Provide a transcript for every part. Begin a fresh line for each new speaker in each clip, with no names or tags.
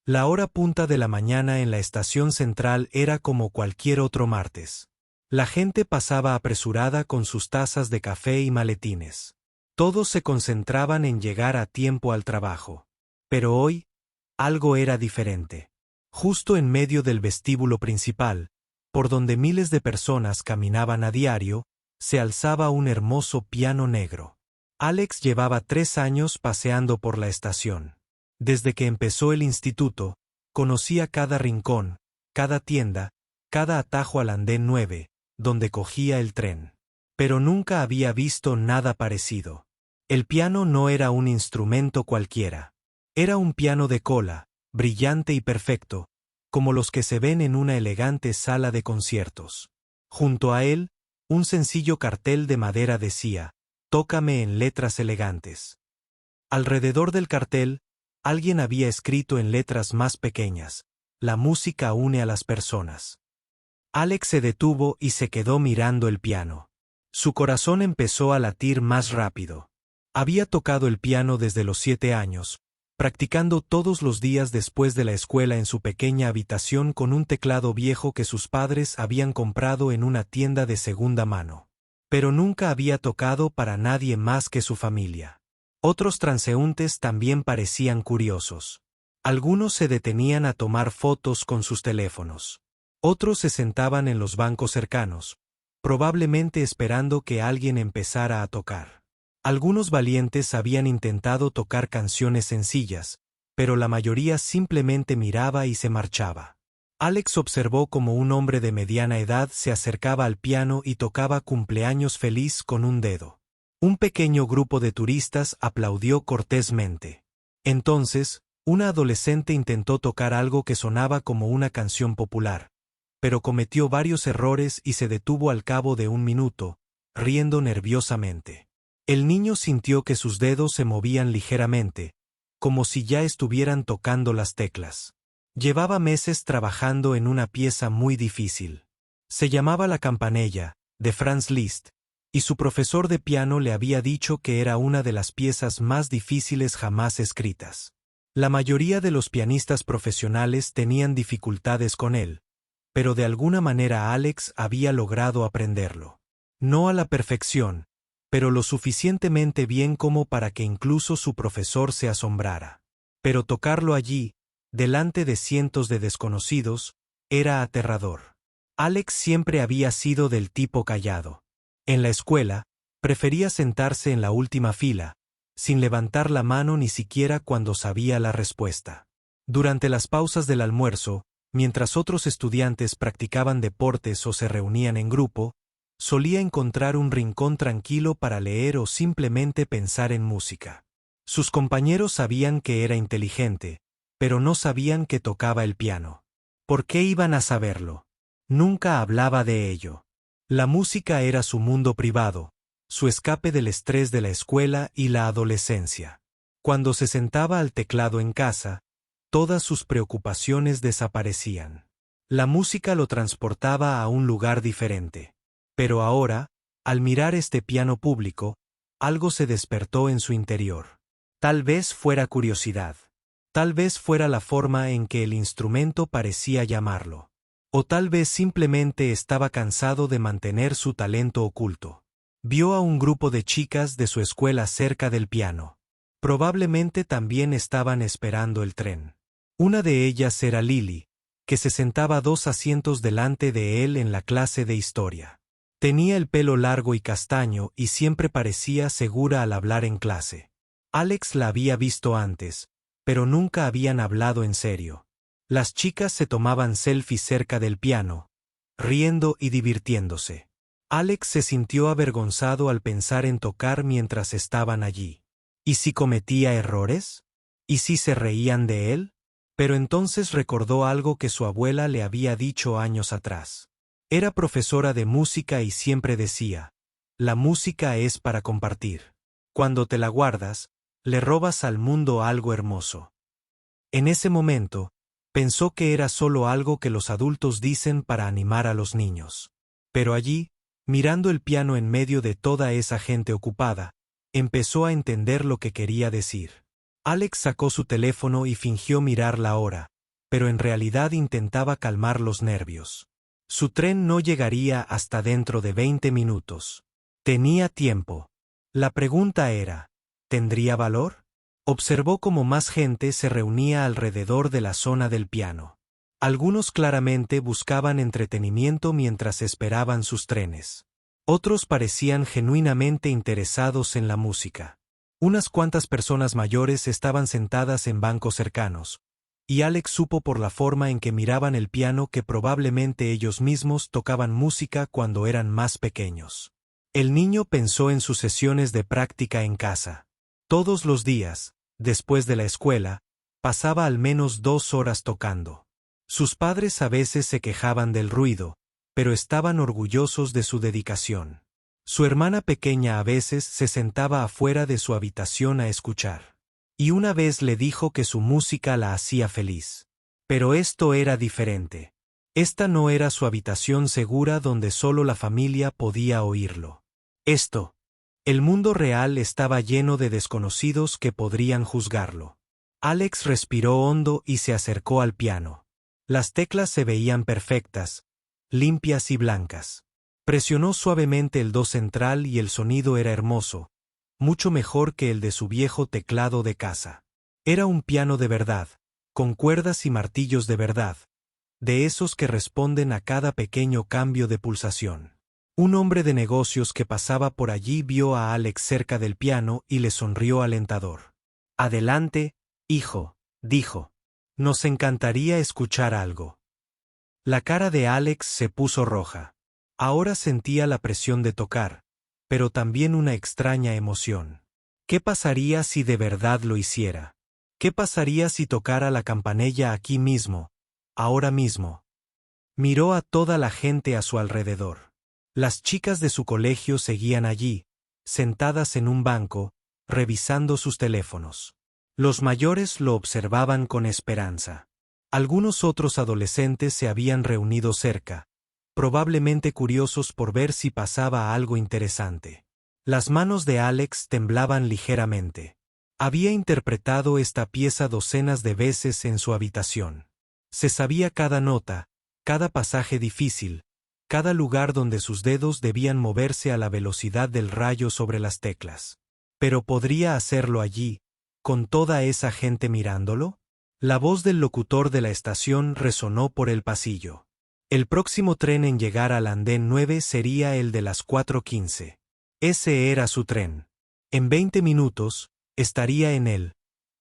La hora punta de la mañana en la estación central era como cualquier otro martes. La gente pasaba apresurada con sus tazas de café y maletines. Todos se concentraban en llegar a tiempo al trabajo. Pero hoy, algo era diferente. Justo en medio del vestíbulo principal, por donde miles de personas caminaban a diario, se alzaba un hermoso piano negro. Alex llevaba 3 años paseando por la estación. Desde que empezó el instituto, conocía cada rincón, cada tienda, cada atajo al andén 9, donde cogía el tren. Pero nunca había visto nada parecido. El piano no era un instrumento cualquiera. Era un piano de cola, brillante y perfecto, como los que se ven en una elegante sala de conciertos. Junto a él, un sencillo cartel de madera decía, «Tócame en letras elegantes». Alrededor del cartel, alguien había escrito en letras más pequeñas, «La música une a las personas». Alex se detuvo y se quedó mirando el piano. Su corazón empezó a latir más rápido. Había tocado el piano desde los 7 años, practicando todos los días después de la escuela en su pequeña habitación con un teclado viejo que sus padres habían comprado en una tienda de segunda mano. Pero nunca había tocado para nadie más que su familia. Otros transeúntes también parecían curiosos. Algunos se detenían a tomar fotos con sus teléfonos. Otros se sentaban en los bancos cercanos, probablemente esperando que alguien empezara a tocar. Algunos valientes habían intentado tocar canciones sencillas, pero la mayoría simplemente miraba y se marchaba. Alex observó cómo un hombre de mediana edad se acercaba al piano y tocaba Cumpleaños Feliz con un dedo. Un pequeño grupo de turistas aplaudió cortésmente. Entonces, una adolescente intentó tocar algo que sonaba como una canción popular, pero cometió varios errores y se detuvo al cabo de 1 minuto, riendo nerviosamente. El niño sintió que sus dedos se movían ligeramente, como si ya estuvieran tocando las teclas. Llevaba meses trabajando en una pieza muy difícil. Se llamaba La Campanella, de Franz Liszt, y su profesor de piano le había dicho que era una de las piezas más difíciles jamás escritas. La mayoría de los pianistas profesionales tenían dificultades con él, pero de alguna manera Alex había logrado aprenderlo. No a la perfección, pero lo suficientemente bien como para que incluso su profesor se asombrara. Pero tocarlo allí, delante de cientos de desconocidos, era aterrador. Alex siempre había sido del tipo callado. En la escuela, prefería sentarse en la última fila, sin levantar la mano ni siquiera cuando sabía la respuesta. Durante las pausas del almuerzo, mientras otros estudiantes practicaban deportes o se reunían en grupo, solía encontrar un rincón tranquilo para leer o simplemente pensar en música. Sus compañeros sabían que era inteligente, pero no sabían que tocaba el piano. ¿Por qué iban a saberlo? Nunca hablaba de ello. La música era su mundo privado, su escape del estrés de la escuela y la adolescencia. Cuando se sentaba al teclado en casa, todas sus preocupaciones desaparecían. La música lo transportaba a un lugar diferente. Pero ahora, al mirar este piano público, algo se despertó en su interior. Tal vez fuera curiosidad. Tal vez fuera la forma en que el instrumento parecía llamarlo. O tal vez simplemente estaba cansado de mantener su talento oculto. Vio a un grupo de chicas de su escuela cerca del piano. Probablemente también estaban esperando el tren. Una de ellas era Lily, que se sentaba 2 asientos delante de él en la clase de historia. Tenía el pelo largo y castaño y siempre parecía segura al hablar en clase. Alex la había visto antes, pero nunca habían hablado en serio. Las chicas se tomaban selfies cerca del piano, riendo y divirtiéndose. Alex se sintió avergonzado al pensar en tocar mientras estaban allí. ¿Y si cometía errores? ¿Y si se reían de él? Pero entonces recordó algo que su abuela le había dicho años atrás. Era profesora de música y siempre decía, la música es para compartir. Cuando te la guardas, le robas al mundo algo hermoso. En ese momento, pensó que era solo algo que los adultos dicen para animar a los niños. Pero allí, mirando el piano en medio de toda esa gente ocupada, empezó a entender lo que quería decir. Alex sacó su teléfono y fingió mirar la hora, pero en realidad intentaba calmar los nervios. Su tren no llegaría hasta dentro de 20 minutos. Tenía tiempo. La pregunta era, ¿tendría valor? Observó cómo más gente se reunía alrededor de la zona del piano. Algunos claramente buscaban entretenimiento mientras esperaban sus trenes. Otros parecían genuinamente interesados en la música. Unas cuantas personas mayores estaban sentadas en bancos cercanos, y Alex supo por la forma en que miraban el piano que probablemente ellos mismos tocaban música cuando eran más pequeños. El niño pensó en sus sesiones de práctica en casa. Todos los días, después de la escuela, pasaba al menos 2 horas tocando. Sus padres a veces se quejaban del ruido, pero estaban orgullosos de su dedicación. Su hermana pequeña a veces se sentaba afuera de su habitación a escuchar. Y una vez le dijo que su música la hacía feliz. Pero esto era diferente. Esta no era su habitación segura donde solo la familia podía oírlo. El mundo real estaba lleno de desconocidos que podrían juzgarlo. Alex respiró hondo y se acercó al piano. Las teclas se veían perfectas, limpias y blancas. Presionó suavemente el do central y el sonido era hermoso, mucho mejor que el de su viejo teclado de casa. Era un piano de verdad, con cuerdas y martillos de verdad, de esos que responden a cada pequeño cambio de pulsación. Un hombre de negocios que pasaba por allí vio a Alex cerca del piano y le sonrió alentador. «Adelante, hijo», dijo. «Nos encantaría escuchar algo». La cara de Alex se puso roja. Ahora sentía la presión de tocar, pero también una extraña emoción. ¿Qué pasaría si de verdad lo hiciera? ¿Qué pasaría si tocara la campanilla aquí mismo, ahora mismo? Miró a toda la gente a su alrededor. Las chicas de su colegio seguían allí, sentadas en un banco, revisando sus teléfonos. Los mayores lo observaban con esperanza. Algunos otros adolescentes se habían reunido cerca, probablemente curiosos por ver si pasaba algo interesante. Las manos de Alex temblaban ligeramente. Había interpretado esta pieza docenas de veces en su habitación. Se sabía cada nota, cada pasaje difícil, cada lugar donde sus dedos debían moverse a la velocidad del rayo sobre las teclas. ¿Pero podría hacerlo allí, con toda esa gente mirándolo? La voz del locutor de la estación resonó por el pasillo. El próximo tren en llegar al andén 9 sería el de las 4:15. Ese era su tren. En 20 minutos, estaría en él,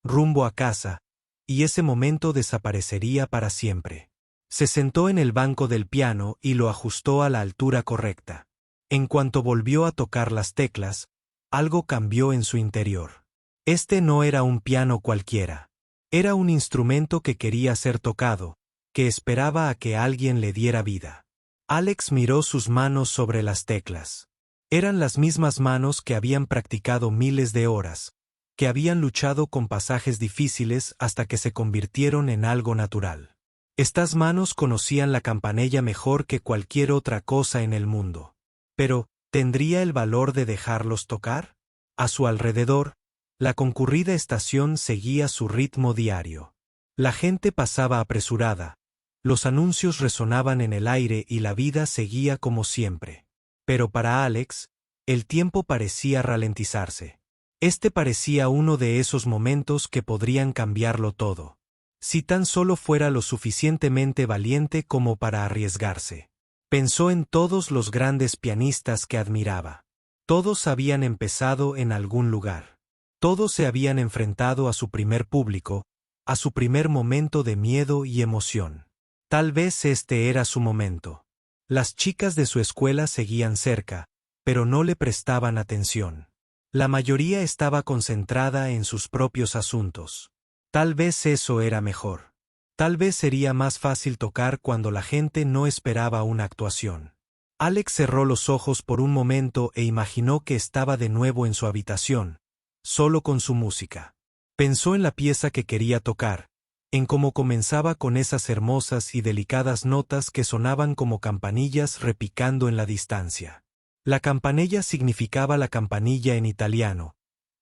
rumbo a casa, y ese momento desaparecería para siempre. Se sentó en el banco del piano y lo ajustó a la altura correcta. En cuanto volvió a tocar las teclas, algo cambió en su interior. Este no era un piano cualquiera. Era un instrumento que quería ser tocado, que esperaba a que alguien le diera vida. Alex miró sus manos sobre las teclas. Eran las mismas manos que habían practicado miles de horas, que habían luchado con pasajes difíciles hasta que se convirtieron en algo natural. Estas manos conocían la campanilla mejor que cualquier otra cosa en el mundo. Pero, ¿tendría el valor de dejarlos tocar? A su alrededor, la concurrida estación seguía su ritmo diario. La gente pasaba apresurada, los anuncios resonaban en el aire y la vida seguía como siempre. Pero para Alex, el tiempo parecía ralentizarse. Este parecía uno de esos momentos que podrían cambiarlo todo. Si tan solo fuera lo suficientemente valiente como para arriesgarse. Pensó en todos los grandes pianistas que admiraba. Todos habían empezado en algún lugar. Todos se habían enfrentado a su primer público, a su primer momento de miedo y emoción. Tal vez este era su momento. Las chicas de su escuela seguían cerca, pero no le prestaban atención. La mayoría estaba concentrada en sus propios asuntos. Tal vez eso era mejor. Tal vez sería más fácil tocar cuando la gente no esperaba una actuación. Alex cerró los ojos por un momento e imaginó que estaba de nuevo en su habitación, solo con su música. Pensó en la pieza que quería tocar, en cómo comenzaba con esas hermosas y delicadas notas que sonaban como campanillas repicando en la distancia. La campanella significaba la campanilla en italiano,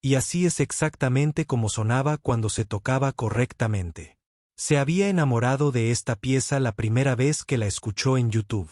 y así es exactamente como sonaba cuando se tocaba correctamente. Se había enamorado de esta pieza la primera vez que la escuchó en YouTube.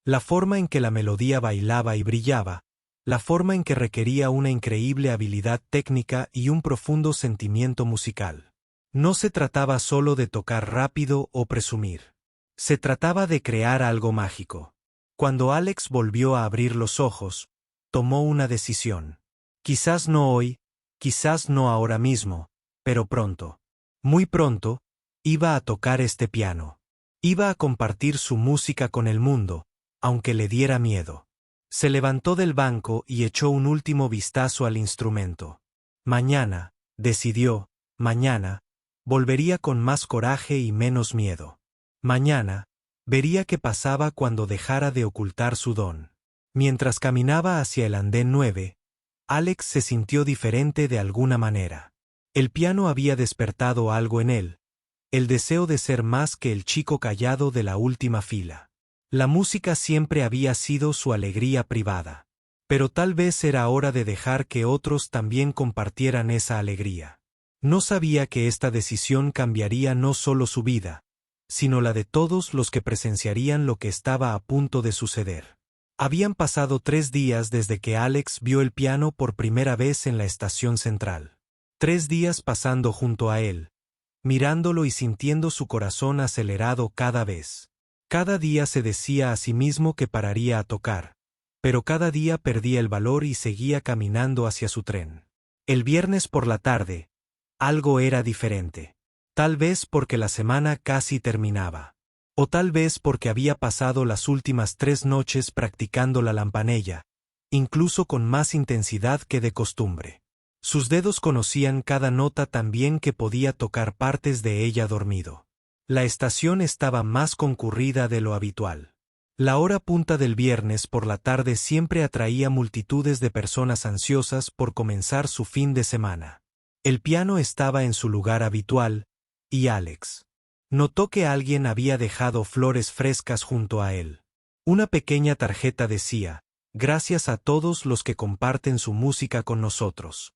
La forma en que la melodía bailaba y brillaba, la forma en que requería una increíble habilidad técnica y un profundo sentimiento musical. No se trataba solo de tocar rápido o presumir. Se trataba de crear algo mágico. Cuando Alex volvió a abrir los ojos, tomó una decisión. Quizás no hoy, quizás no ahora mismo, pero pronto. Muy pronto, iba a tocar este piano. Iba a compartir su música con el mundo, aunque le diera miedo. Se levantó del banco y echó un último vistazo al instrumento. Mañana, decidió, mañana, volvería con más coraje y menos miedo. Mañana, vería qué pasaba cuando dejara de ocultar su don. Mientras caminaba hacia el andén 9, Alex se sintió diferente de alguna manera. El piano había despertado algo en él, el deseo de ser más que el chico callado de la última fila. La música siempre había sido su alegría privada. Pero tal vez era hora de dejar que otros también compartieran esa alegría. No sabía que esta decisión cambiaría no solo su vida, sino la de todos los que presenciarían lo que estaba a punto de suceder. Habían pasado 3 días desde que Alex vio el piano por primera vez en la estación central. 3 días pasando junto a él, mirándolo y sintiendo su corazón acelerado cada vez. Cada día se decía a sí mismo que pararía a tocar, pero cada día perdía el valor y seguía caminando hacia su tren. El viernes por la tarde, algo era diferente. Tal vez porque la semana casi terminaba. O tal vez porque había pasado las últimas 3 noches practicando la lampanella, incluso con más intensidad que de costumbre. Sus dedos conocían cada nota tan bien que podía tocar partes de ella dormido. La estación estaba más concurrida de lo habitual. La hora punta del viernes por la tarde siempre atraía multitudes de personas ansiosas por comenzar su fin de semana. El piano estaba en su lugar habitual, y Alex notó que alguien había dejado flores frescas junto a él. Una pequeña tarjeta decía: «Gracias a todos los que comparten su música con nosotros».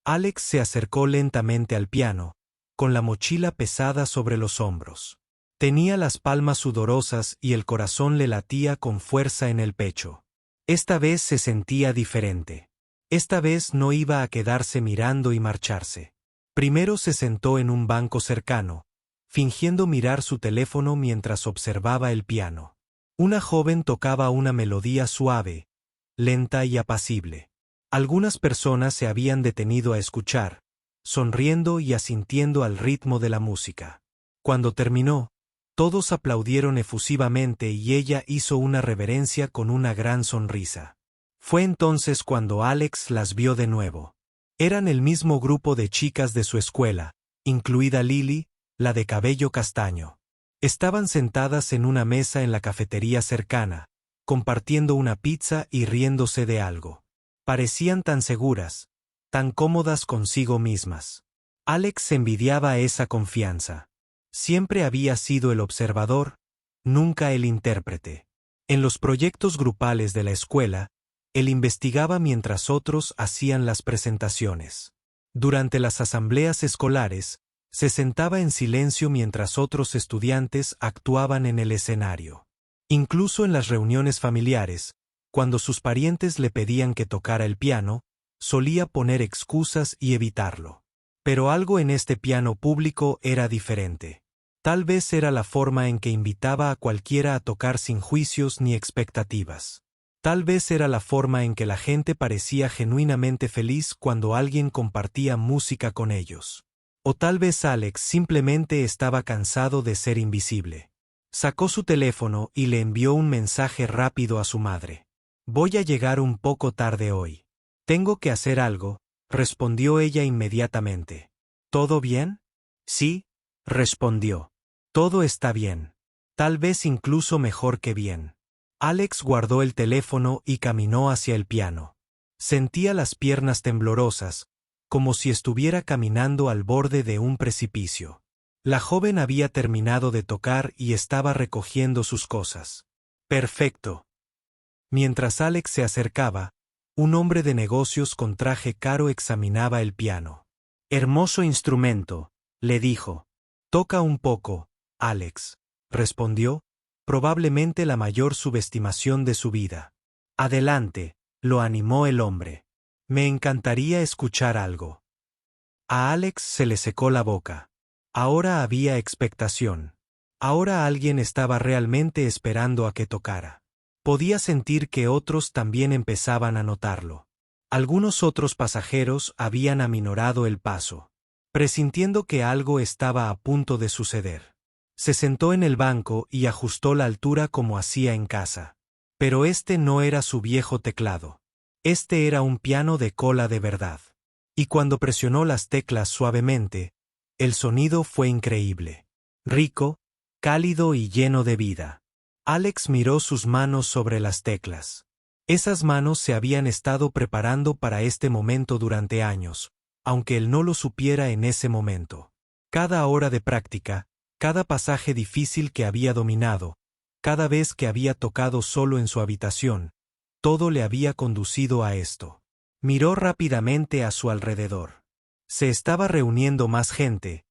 Alex se acercó lentamente al piano, con la mochila pesada sobre los hombros. Tenía las palmas sudorosas y el corazón le latía con fuerza en el pecho. Esta vez se sentía diferente. Esta vez no iba a quedarse mirando y marcharse. Primero se sentó en un banco cercano, fingiendo mirar su teléfono mientras observaba el piano. Una joven tocaba una melodía suave, lenta y apacible. Algunas personas se habían detenido a escuchar, sonriendo y asintiendo al ritmo de la música. Cuando terminó, todos aplaudieron efusivamente y ella hizo una reverencia con una gran sonrisa. Fue entonces cuando Alex las vio de nuevo. Eran el mismo grupo de chicas de su escuela, incluida Lily, la de cabello castaño. Estaban sentadas en una mesa en la cafetería cercana, compartiendo una pizza y riéndose de algo. Parecían tan seguras, tan cómodas consigo mismas. Alex envidiaba esa confianza. Siempre había sido el observador, nunca el intérprete. En los proyectos grupales de la escuela, él investigaba mientras otros hacían las presentaciones. Durante las asambleas escolares, se sentaba en silencio mientras otros estudiantes actuaban en el escenario. Incluso en las reuniones familiares, cuando sus parientes le pedían que tocara el piano, solía poner excusas y evitarlo. Pero algo en este piano público era diferente. Tal vez era la forma en que invitaba a cualquiera a tocar sin juicios ni expectativas. Tal vez era la forma en que la gente parecía genuinamente feliz cuando alguien compartía música con ellos. O tal vez Alex simplemente estaba cansado de ser invisible. Sacó su teléfono y le envió un mensaje rápido a su madre. «Voy a llegar un poco tarde hoy. Tengo que hacer algo», respondió ella inmediatamente. «¿Todo bien?» «Sí», respondió. «Todo está bien. Tal vez incluso mejor que bien». Alex guardó el teléfono y caminó hacia el piano. Sentía las piernas temblorosas, como si estuviera caminando al borde de un precipicio. La joven había terminado de tocar y estaba recogiendo sus cosas. «Perfecto». Mientras Alex se acercaba, un hombre de negocios con traje caro examinaba el piano. «Hermoso instrumento», le dijo. Toca un poco, Alex, respondió, probablemente la mayor subestimación de su vida. Adelante, lo animó el hombre. Me encantaría escuchar algo. A Alex se le secó la boca. Ahora había expectación. Ahora alguien estaba realmente esperando a que tocara. Podía sentir que otros también empezaban a notarlo. Algunos otros pasajeros habían aminorado el paso, presintiendo que algo estaba a punto de suceder. Se sentó en el banco y ajustó la altura como hacía en casa. Pero este no era su viejo teclado. Este era un piano de cola de verdad. Y cuando presionó las teclas suavemente, el sonido fue increíble. Rico, cálido y lleno de vida. Alex miró sus manos sobre las teclas. Esas manos se habían estado preparando para este momento durante años, aunque él no lo supiera en ese momento. Cada hora de práctica, cada pasaje difícil que había dominado, cada vez que había tocado solo en su habitación, todo le había conducido a esto. Miró rápidamente a su alrededor. Se estaba reuniendo más gente,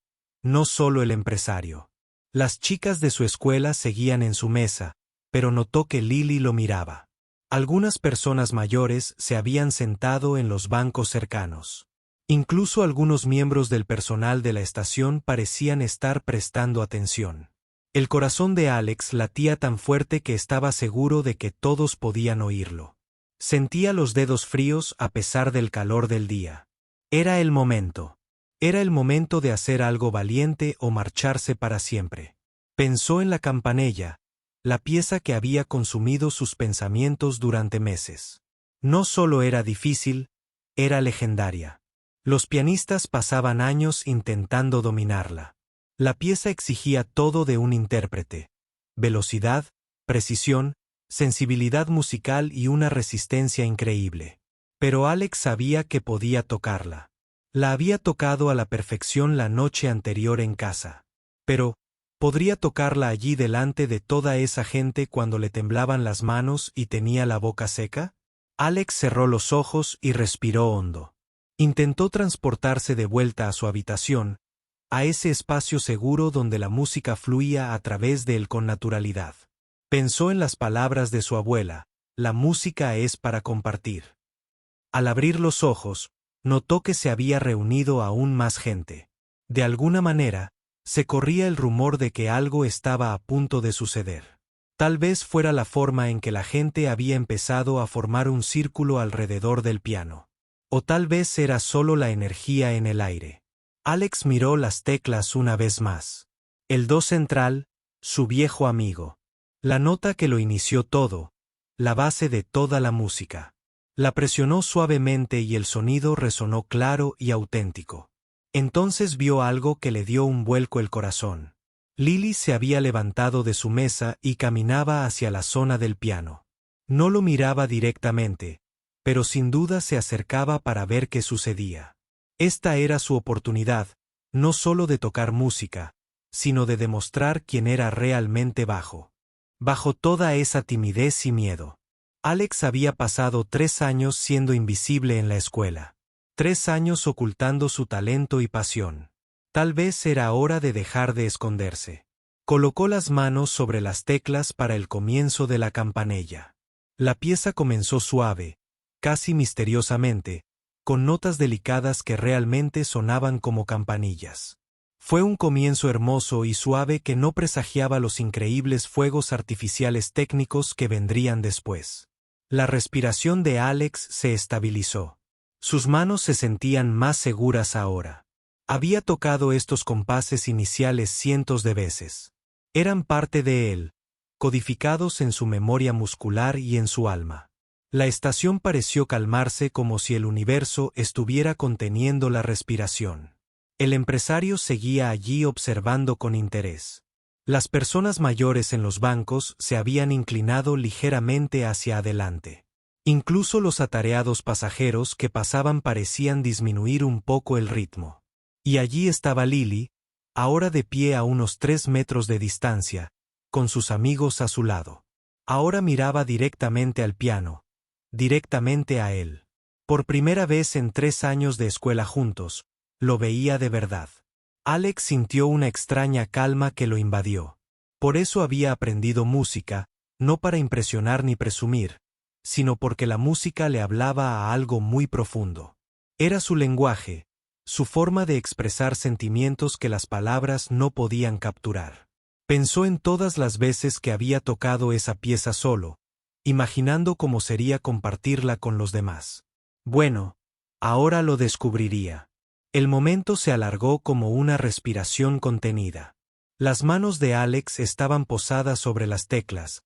no solo el empresario. Las chicas de su escuela seguían en su mesa, pero notó que Lily lo miraba. Algunas personas mayores se habían sentado en los bancos cercanos. Incluso algunos miembros del personal de la estación parecían estar prestando atención. El corazón de Alex latía tan fuerte que estaba seguro de que todos podían oírlo. Sentía los dedos fríos a pesar del calor del día. Era el momento. Era el momento de hacer algo valiente o marcharse para siempre. Pensó en la campanella, la pieza que había consumido sus pensamientos durante meses. No solo era difícil, era legendaria. Los pianistas pasaban años intentando dominarla. La pieza exigía todo de un intérprete: velocidad, precisión, sensibilidad musical y una resistencia increíble. Pero Alex sabía que podía tocarla. La había tocado a la perfección la noche anterior en casa. Pero, ¿podría tocarla allí delante de toda esa gente cuando le temblaban las manos y tenía la boca seca? Alex cerró los ojos y respiró hondo. Intentó transportarse de vuelta a su habitación, a ese espacio seguro donde la música fluía a través de él con naturalidad. Pensó en las palabras de su abuela: la música es para compartir. Al abrir los ojos, notó que se había reunido aún más gente. De alguna manera, se corría el rumor de que algo estaba a punto de suceder. Tal vez fuera la forma en que la gente había empezado a formar un círculo alrededor del piano. O tal vez era solo la energía en el aire. Alex miró las teclas una vez más. El do central, su viejo amigo. La nota que lo inició todo, la base de toda la música. La presionó suavemente y el sonido resonó claro y auténtico. Entonces vio algo que le dio un vuelco el corazón. Lily se había levantado de su mesa y caminaba hacia la zona del piano. No lo miraba directamente, pero sin duda se acercaba para ver qué sucedía. Esta era su oportunidad, no solo de tocar música, sino de demostrar quién era realmente bajo toda esa timidez y miedo. Alex había pasado 3 años siendo invisible en la escuela. 3 años ocultando su talento y pasión. Tal vez era hora de dejar de esconderse. Colocó las manos sobre las teclas para el comienzo de la campanella. La pieza comenzó suave, casi misteriosamente, con notas delicadas que realmente sonaban como campanillas. Fue un comienzo hermoso y suave que no presagiaba los increíbles fuegos artificiales técnicos que vendrían después. La respiración de Alex se estabilizó. Sus manos se sentían más seguras ahora. Había tocado estos compases iniciales cientos de veces. Eran parte de él, codificados en su memoria muscular y en su alma. La estación pareció calmarse como si el universo estuviera conteniendo la respiración. El empresario seguía allí observando con interés. Las personas mayores en los bancos se habían inclinado ligeramente hacia adelante. Incluso los atareados pasajeros que pasaban parecían disminuir un poco el ritmo. Y allí estaba Lily, ahora de pie a unos 3 metros de distancia, con sus amigos a su lado. Ahora miraba directamente al piano, directamente a él. Por primera vez en 3 años de escuela juntos, lo veía de verdad. Alex sintió una extraña calma que lo invadió. Por eso había aprendido música, no para impresionar ni presumir, sino porque la música le hablaba a algo muy profundo. Era su lenguaje, su forma de expresar sentimientos que las palabras no podían capturar. Pensó en todas las veces que había tocado esa pieza solo, imaginando cómo sería compartirla con los demás. Bueno, ahora lo descubriría. El momento se alargó como una respiración contenida. Las manos de Alex estaban posadas sobre las teclas,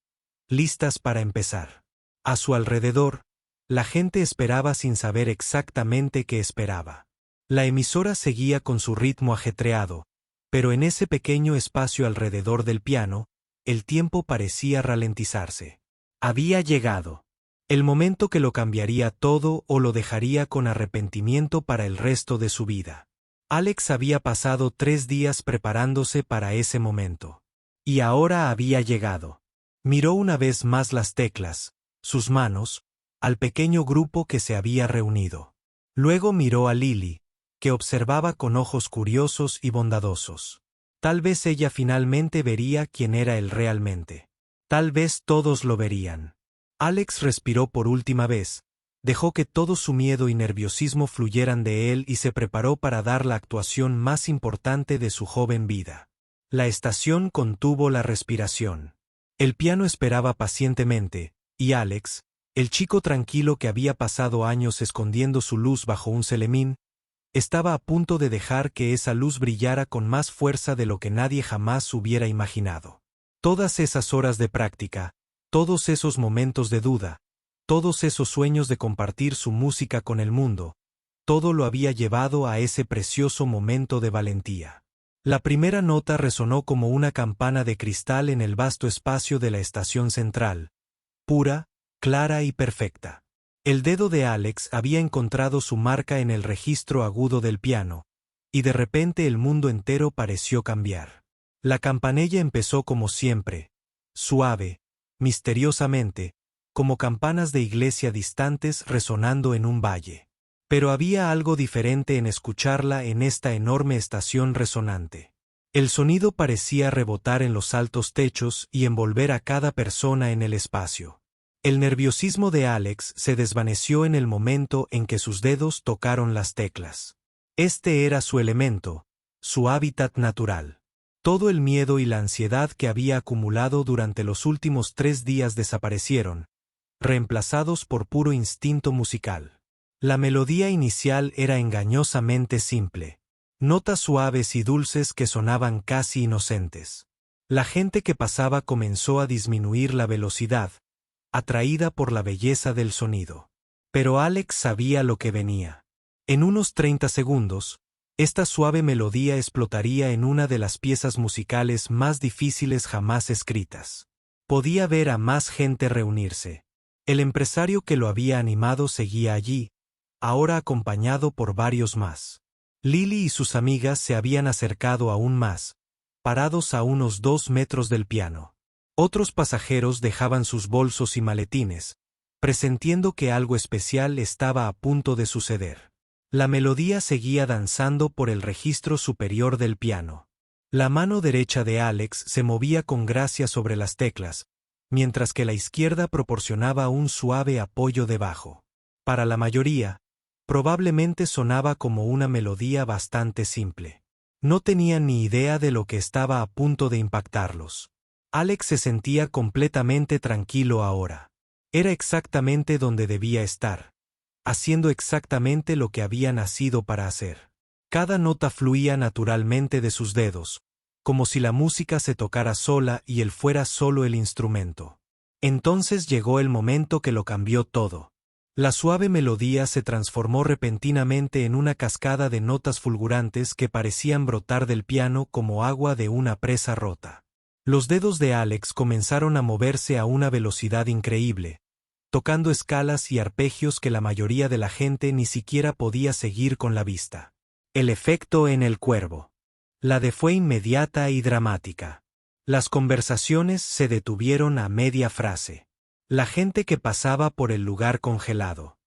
listas para empezar. A su alrededor, la gente esperaba sin saber exactamente qué esperaba. La emisora seguía con su ritmo ajetreado, pero en ese pequeño espacio alrededor del piano, el tiempo parecía ralentizarse. Había llegado. El momento que lo cambiaría todo o lo dejaría con arrepentimiento para el resto de su vida. Alex había pasado 3 días preparándose para ese momento. Y ahora había llegado. Miró una vez más las teclas, sus manos, al pequeño grupo que se había reunido. Luego miró a Lily, que observaba con ojos curiosos y bondadosos. Tal vez ella finalmente vería quién era él realmente. Tal vez todos lo verían. Alex respiró por última vez, dejó que todo su miedo y nerviosismo fluyeran de él y se preparó para dar la actuación más importante de su joven vida. La estación contuvo la respiración. El piano esperaba pacientemente, y Alex, el chico tranquilo que había pasado años escondiendo su luz bajo un celemín, estaba a punto de dejar que esa luz brillara con más fuerza de lo que nadie jamás hubiera imaginado. Todas esas horas de práctica, todos esos momentos de duda, todos esos sueños de compartir su música con el mundo, todo lo había llevado a ese precioso momento de valentía. La primera nota resonó como una campana de cristal en el vasto espacio de la estación central, pura, clara y perfecta. El dedo de Alex había encontrado su marca en el registro agudo del piano, y de repente el mundo entero pareció cambiar. La campanella empezó como siempre, suave, misteriosamente, como campanas de iglesia distantes resonando en un valle. Pero había algo diferente en escucharla en esta enorme estación resonante. El sonido parecía rebotar en los altos techos y envolver a cada persona en el espacio. El nerviosismo de Alex se desvaneció en el momento en que sus dedos tocaron las teclas. Este era su elemento, su hábitat natural. Todo el miedo y la ansiedad que había acumulado durante los últimos 3 días desaparecieron, reemplazados por puro instinto musical. La melodía inicial era engañosamente simple. Notas suaves y dulces que sonaban casi inocentes. La gente que pasaba comenzó a disminuir la velocidad, atraída por la belleza del sonido. Pero Alex sabía lo que venía. En unos 30 segundos, esta suave melodía explotaría en una de las piezas musicales más difíciles jamás escritas. Podía ver a más gente reunirse. El empresario que lo había animado seguía allí, ahora acompañado por varios más. Lily y sus amigas se habían acercado aún más, parados a unos 2 metros del piano. Otros pasajeros dejaban sus bolsos y maletines, presintiendo que algo especial estaba a punto de suceder. La melodía seguía danzando por el registro superior del piano. La mano derecha de Alex se movía con gracia sobre las teclas, mientras que la izquierda proporcionaba un suave apoyo debajo. Para la mayoría, probablemente sonaba como una melodía bastante simple. No tenían ni idea de lo que estaba a punto de impactarlos. Alex se sentía completamente tranquilo ahora. Era exactamente donde debía estar, haciendo exactamente lo que había nacido para hacer. Cada nota fluía naturalmente de sus dedos, como si la música se tocara sola y él fuera solo el instrumento. Entonces llegó el momento que lo cambió todo. La suave melodía se transformó repentinamente en una cascada de notas fulgurantes que parecían brotar del piano como agua de una presa rota. Los dedos de Alex comenzaron a moverse a una velocidad increíble, tocando escalas y arpegios que la mayoría de la gente ni siquiera podía seguir con la vista. El efecto en el cuervo. La de fue inmediata y dramática. Las conversaciones se detuvieron a media frase. La gente que pasaba por el lugar congelado.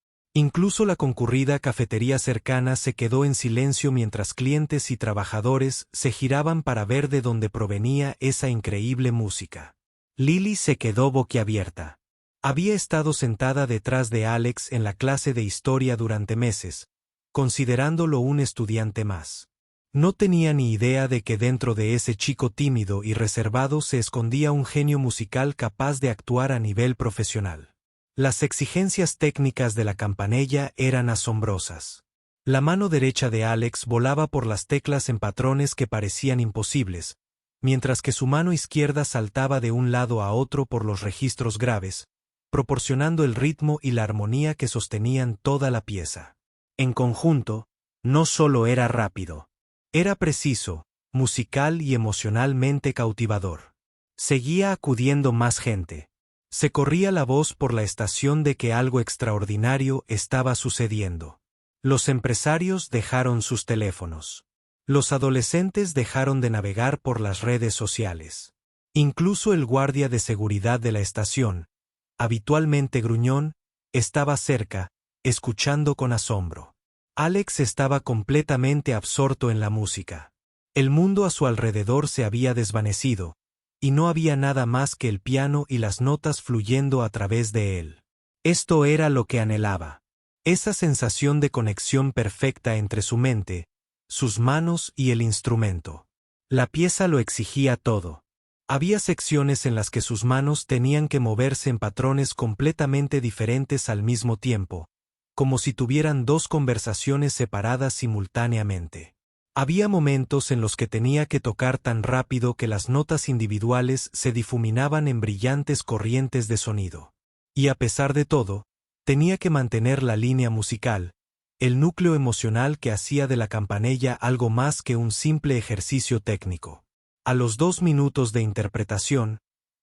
Incluso la concurrida cafetería cercana se quedó en silencio mientras clientes y trabajadores se giraban para ver de dónde provenía esa increíble música. Lily se quedó boquiabierta. Había estado sentada detrás de Alex en la clase de historia durante meses, considerándolo un estudiante más. No tenía ni idea de que dentro de ese chico tímido y reservado se escondía un genio musical capaz de actuar a nivel profesional. Las exigencias técnicas de la campanella eran asombrosas. La mano derecha de Alex volaba por las teclas en patrones que parecían imposibles, mientras que su mano izquierda saltaba de un lado a otro por los registros graves, proporcionando el ritmo y la armonía que sostenían toda la pieza. En conjunto, no solo era rápido, era preciso, musical y emocionalmente cautivador. Seguía acudiendo más gente. Se corría la voz por la estación de que algo extraordinario estaba sucediendo. Los empresarios dejaron sus teléfonos. Los adolescentes dejaron de navegar por las redes sociales. Incluso el guardia de seguridad de la estación, habitualmente gruñón, estaba cerca, escuchando con asombro. Alex estaba completamente absorto en la música. El mundo a su alrededor se había desvanecido, y no había nada más que el piano y las notas fluyendo a través de él. Esto era lo que anhelaba. Esa sensación de conexión perfecta entre su mente, sus manos y el instrumento. La pieza lo exigía todo. Había secciones en las que sus manos tenían que moverse en patrones completamente diferentes al mismo tiempo, como si tuvieran dos conversaciones separadas simultáneamente. Había momentos en los que tenía que tocar tan rápido que las notas individuales se difuminaban en brillantes corrientes de sonido. Y a pesar de todo, tenía que mantener la línea musical, el núcleo emocional que hacía de la campanella algo más que un simple ejercicio técnico. A los 2 minutos de interpretación,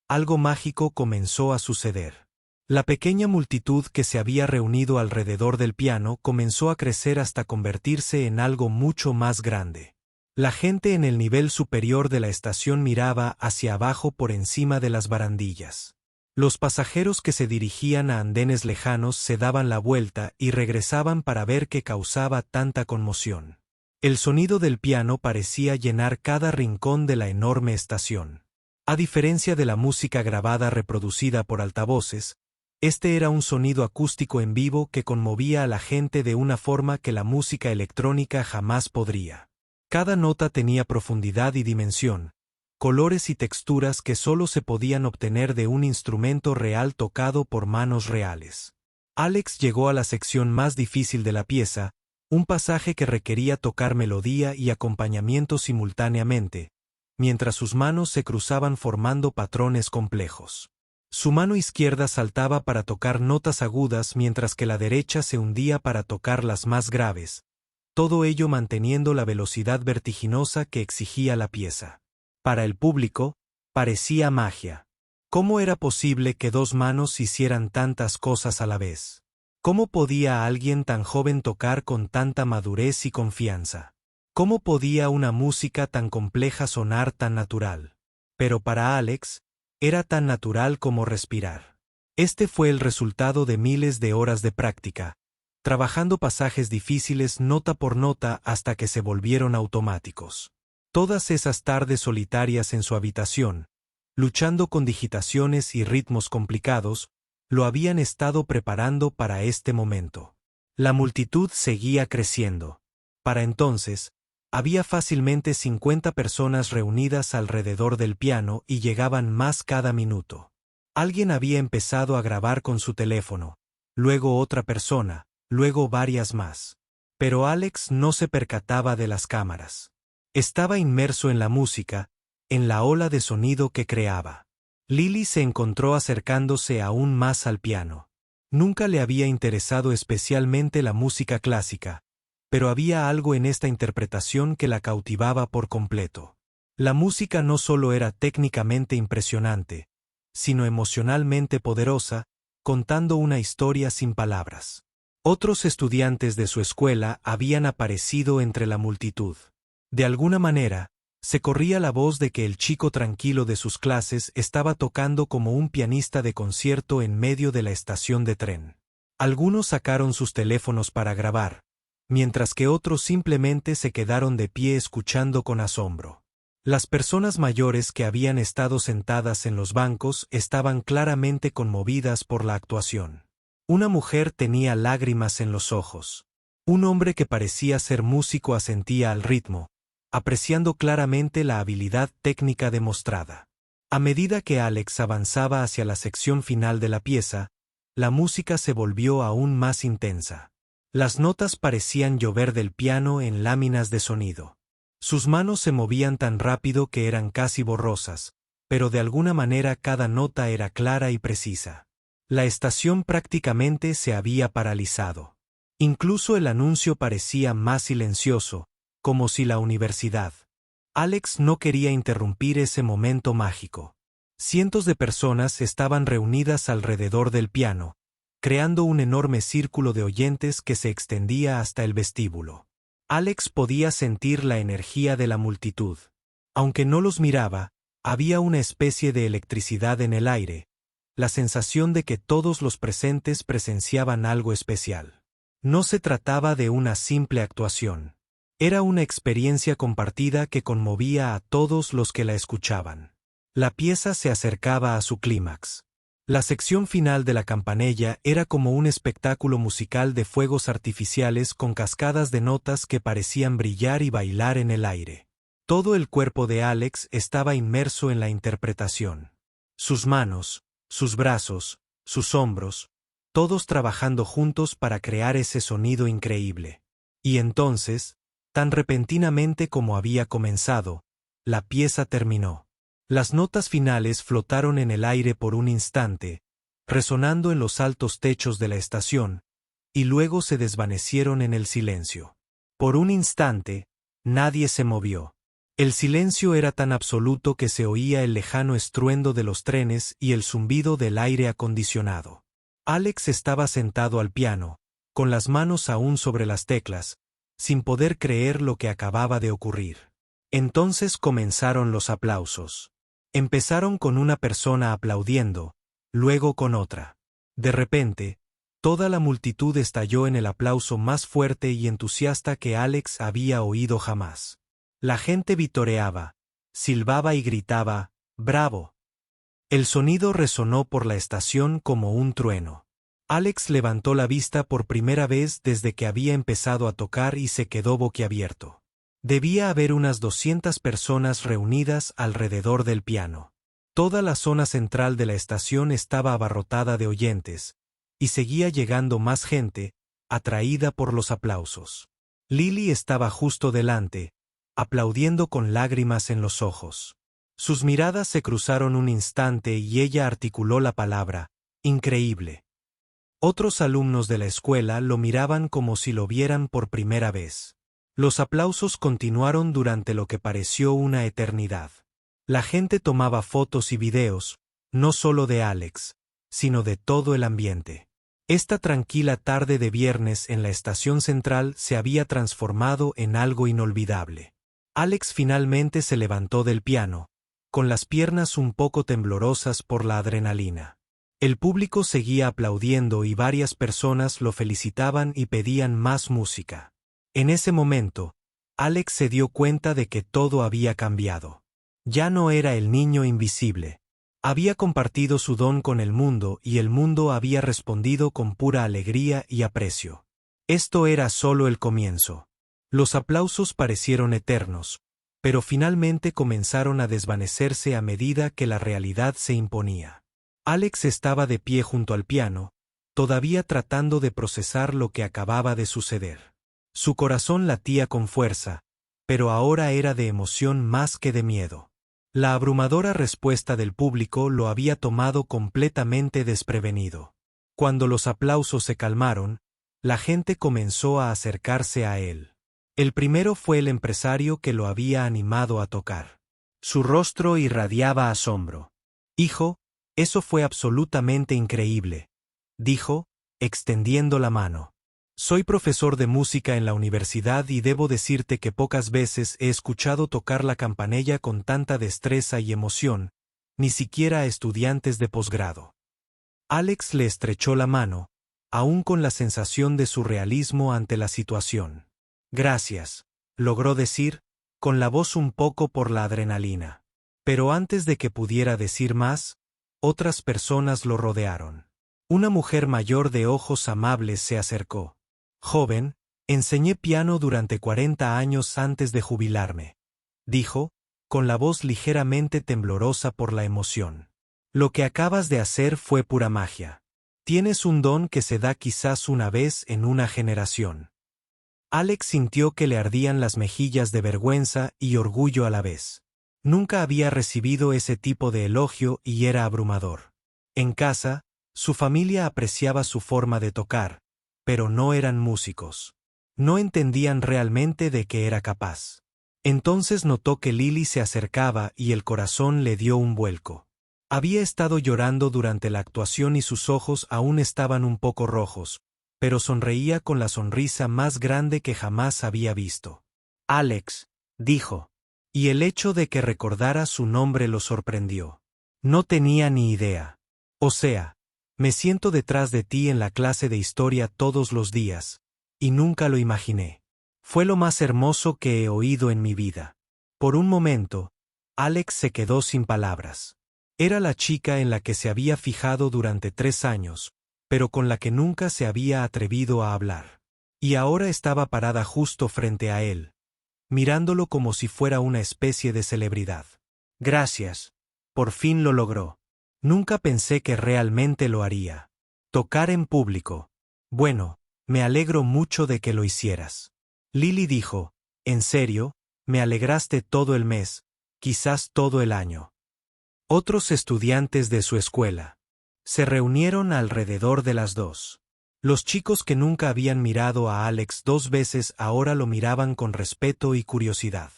algo mágico comenzó a suceder. La pequeña multitud que se había reunido alrededor del piano comenzó a crecer hasta convertirse en algo mucho más grande. La gente en el nivel superior de la estación miraba hacia abajo por encima de las barandillas. Los pasajeros que se dirigían a andenes lejanos se daban la vuelta y regresaban para ver qué causaba tanta conmoción. El sonido del piano parecía llenar cada rincón de la enorme estación. A diferencia de la música grabada reproducida por altavoces, este era un sonido acústico en vivo que conmovía a la gente de una forma que la música electrónica jamás podría. Cada nota tenía profundidad y dimensión, colores y texturas que solo se podían obtener de un instrumento real tocado por manos reales. Alex llegó a la sección más difícil de la pieza, un pasaje que requería tocar melodía y acompañamiento simultáneamente, mientras sus manos se cruzaban formando patrones complejos. Su mano izquierda saltaba para tocar notas agudas mientras que la derecha se hundía para tocar las más graves, todo ello manteniendo la velocidad vertiginosa que exigía la pieza. Para el público, parecía magia. ¿Cómo era posible que 2 manos hicieran tantas cosas a la vez? ¿Cómo podía alguien tan joven tocar con tanta madurez y confianza? ¿Cómo podía una música tan compleja sonar tan natural? Pero para Alex, era tan natural como respirar. Este fue el resultado de miles de horas de práctica, trabajando pasajes difíciles nota por nota hasta que se volvieron automáticos. Todas esas tardes solitarias en su habitación, luchando con digitaciones y ritmos complicados, lo habían estado preparando para este momento. La multitud seguía creciendo. Para entonces, había fácilmente 50 personas reunidas alrededor del piano y llegaban más cada minuto. Alguien había empezado a grabar con su teléfono, luego otra persona, luego varias más. Pero Alex no se percataba de las cámaras. Estaba inmerso en la música, en la ola de sonido que creaba. Lily se encontró acercándose aún más al piano. Nunca le había interesado especialmente la música clásica, pero había algo en esta interpretación que la cautivaba por completo. La música no solo era técnicamente impresionante, sino emocionalmente poderosa, contando una historia sin palabras. Otros estudiantes de su escuela habían aparecido entre la multitud. De alguna manera, se corría la voz de que el chico tranquilo de sus clases estaba tocando como un pianista de concierto en medio de la estación de tren. Algunos sacaron sus teléfonos para grabar, mientras que otros simplemente se quedaron de pie escuchando con asombro. Las personas mayores que habían estado sentadas en los bancos estaban claramente conmovidas por la actuación. Una mujer tenía lágrimas en los ojos. Un hombre que parecía ser músico asentía al ritmo, apreciando claramente la habilidad técnica demostrada. A medida que Alex avanzaba hacia la sección final de la pieza, la música se volvió aún más intensa. Las notas parecían llover del piano en láminas de sonido. Sus manos se movían tan rápido que eran casi borrosas, pero de alguna manera cada nota era clara y precisa. La estación prácticamente se había paralizado. Incluso el anuncio parecía más silencioso, como si la universidad. Alex no quería interrumpir ese momento mágico. Cientos de personas estaban reunidas alrededor del piano, creando un enorme círculo de oyentes que se extendía hasta el vestíbulo. Alex podía sentir la energía de la multitud. Aunque no los miraba, había una especie de electricidad en el aire, la sensación de que todos los presentes presenciaban algo especial. No se trataba de una simple actuación. Era una experiencia compartida que conmovía a todos los que la escuchaban. La pieza se acercaba a su clímax. La sección final de la campanella era como un espectáculo musical de fuegos artificiales con cascadas de notas que parecían brillar y bailar en el aire. Todo el cuerpo de Alex estaba inmerso en la interpretación. Sus manos, sus brazos, sus hombros, todos trabajando juntos para crear ese sonido increíble. Y entonces, tan repentinamente como había comenzado, la pieza terminó. Las notas finales flotaron en el aire por un instante, resonando en los altos techos de la estación, y luego se desvanecieron en el silencio. Por un instante, nadie se movió. El silencio era tan absoluto que se oía el lejano estruendo de los trenes y el zumbido del aire acondicionado. Alex estaba sentado al piano, con las manos aún sobre las teclas, sin poder creer lo que acababa de ocurrir. Entonces comenzaron los aplausos. Empezaron con una persona aplaudiendo, luego con otra. De repente, toda la multitud estalló en el aplauso más fuerte y entusiasta que Alex había oído jamás. La gente vitoreaba, silbaba y gritaba, ¡bravo! El sonido resonó por la estación como un trueno. Alex levantó la vista por primera vez desde que había empezado a tocar y se quedó boquiabierto. Debía haber unas 200 personas reunidas alrededor del piano. Toda la zona central de la estación estaba abarrotada de oyentes, y seguía llegando más gente, atraída por los aplausos. Lily estaba justo delante, aplaudiendo con lágrimas en los ojos. Sus miradas se cruzaron un instante y ella articuló la palabra, increíble. Otros alumnos de la escuela lo miraban como si lo vieran por primera vez. Los aplausos continuaron durante lo que pareció una eternidad. La gente tomaba fotos y videos, no solo de Alex, sino de todo el ambiente. Esta tranquila tarde de viernes en la estación central se había transformado en algo inolvidable. Alex finalmente se levantó del piano, con las piernas un poco temblorosas por la adrenalina. El público seguía aplaudiendo y varias personas lo felicitaban y pedían más música. En ese momento, Alex se dio cuenta de que todo había cambiado. Ya no era el niño invisible. Había compartido su don con el mundo y el mundo había respondido con pura alegría y aprecio. Esto era solo el comienzo. Los aplausos parecieron eternos, pero finalmente comenzaron a desvanecerse a medida que la realidad se imponía. Alex estaba de pie junto al piano, todavía tratando de procesar lo que acababa de suceder. Su corazón latía con fuerza, pero ahora era de emoción más que de miedo. La abrumadora respuesta del público lo había tomado completamente desprevenido. Cuando los aplausos se calmaron, la gente comenzó a acercarse a él. El primero fue el empresario que lo había animado a tocar. Su rostro irradiaba asombro. «Hijo, eso fue absolutamente increíble», dijo, extendiendo la mano. «Soy profesor de música en la universidad y debo decirte que pocas veces he escuchado tocar la campanella con tanta destreza y emoción, ni siquiera a estudiantes de posgrado». Alex le estrechó la mano, aún con la sensación de surrealismo ante la situación. Gracias, logró decir, con la voz un poco por la adrenalina. Pero antes de que pudiera decir más, otras personas lo rodearon. Una mujer mayor de ojos amables se acercó. Joven, enseñé piano durante 40 años antes de jubilarme, dijo, con la voz ligeramente temblorosa por la emoción. Lo que acabas de hacer fue pura magia. Tienes un don que se da quizás una vez en una generación. Alex sintió que le ardían las mejillas de vergüenza y orgullo a la vez. Nunca había recibido ese tipo de elogio y era abrumador. En casa, su familia apreciaba su forma de tocar, pero no eran músicos. No entendían realmente de qué era capaz. Entonces notó que Lily se acercaba y el corazón le dio un vuelco. Había estado llorando durante la actuación y sus ojos aún estaban un poco rojos, pero sonreía con la sonrisa más grande que jamás había visto. Alex, dijo. Y el hecho de que recordara su nombre lo sorprendió. No tenía ni idea. O sea, me siento detrás de ti en la clase de historia todos los días, y nunca lo imaginé. Fue lo más hermoso que he oído en mi vida. Por un momento, Alex se quedó sin palabras. Era la chica en la que se había fijado durante 3 años, pero con la que nunca se había atrevido a hablar. Y ahora estaba parada justo frente a él, mirándolo como si fuera una especie de celebridad. Gracias. Por fin lo logró. Nunca pensé que realmente lo haría. Tocar en público. Bueno, me alegro mucho de que lo hicieras. Lily dijo, en serio, me alegraste todo el mes, quizás todo el año. Otros estudiantes de su escuela se reunieron alrededor de las dos. Los chicos que nunca habían mirado a Alex 2 veces ahora lo miraban con respeto y curiosidad.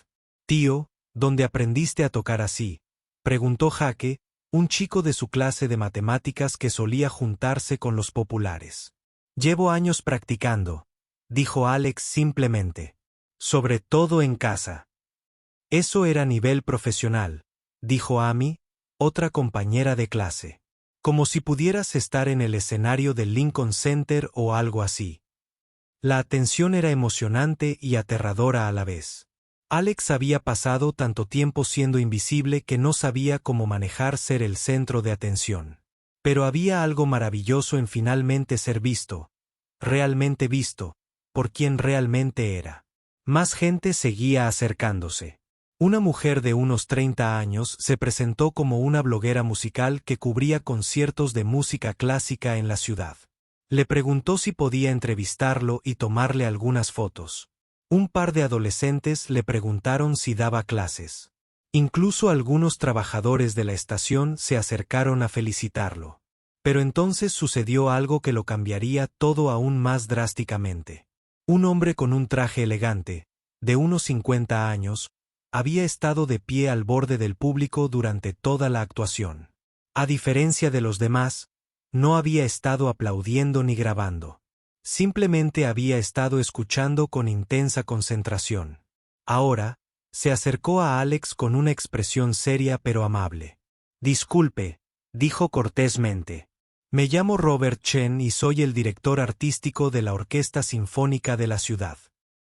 Tío, ¿dónde aprendiste a tocar así?, preguntó Jaque, un chico de su clase de matemáticas que solía juntarse con los populares. Llevo años practicando, dijo Alex simplemente. Sobre todo en casa. Eso era nivel profesional, dijo Amy, otra compañera de clase. Como si pudieras estar en el escenario del Lincoln Center o algo así. La atención era emocionante y aterradora a la vez. Alex había pasado tanto tiempo siendo invisible que no sabía cómo manejar ser el centro de atención. Pero había algo maravilloso en finalmente ser visto, realmente visto, por quien realmente era. Más gente seguía acercándose. Una mujer de unos 30 años se presentó como una bloguera musical que cubría conciertos de música clásica en la ciudad. Le preguntó si podía entrevistarlo y tomarle algunas fotos. Un par de adolescentes le preguntaron si daba clases. Incluso algunos trabajadores de la estación se acercaron a felicitarlo. Pero entonces sucedió algo que lo cambiaría todo aún más drásticamente. Un hombre con un traje elegante, de unos 50 años, había estado de pie al borde del público durante toda la actuación. A diferencia de los demás, no había estado aplaudiendo ni grabando. Simplemente había estado escuchando con intensa concentración. Ahora, se acercó a Alex con una expresión seria pero amable. Disculpe, dijo cortésmente. Me llamo Robert Chen y soy el director artístico de la Orquesta Sinfónica de la ciudad.